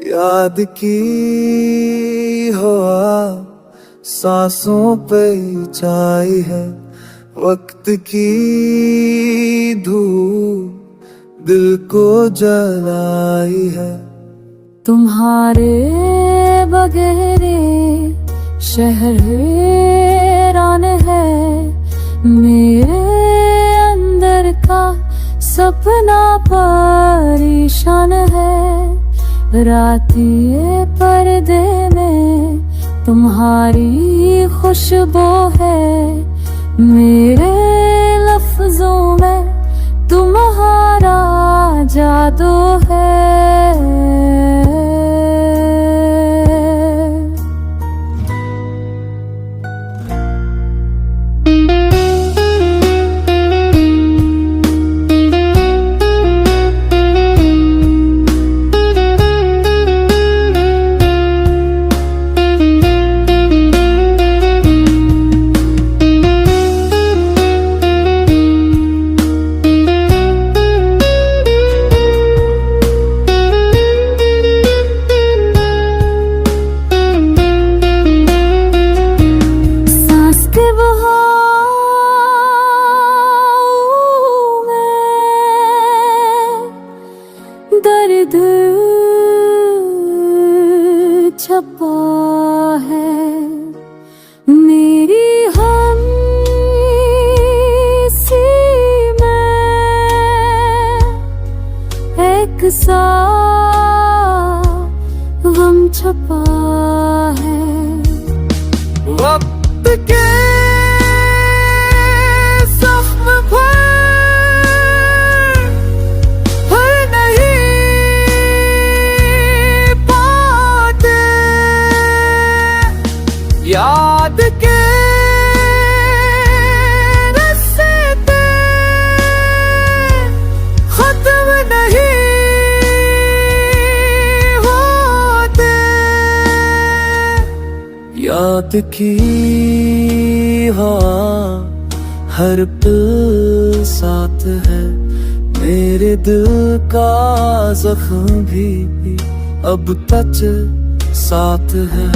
याद की हवा सांसों पे छाई है, वक्त की धूप दिल को जलाई है। तुम्हारे बगैर शहर हैरान है, मेरे अंदर का सपना परेशान है। रातिए पर्दे में तुम्हारी खुशबू है, मेरे लफ्जों में तुम्हारा जादू है। दर्द छपा है मेरी हमसी में, एक सा गम छपा है। वक्त के याद के रस्ते खत्म नहीं होते। याद की हवा हर पल साथ है, मेरे दिल का जख्म भी अब तक साथ है।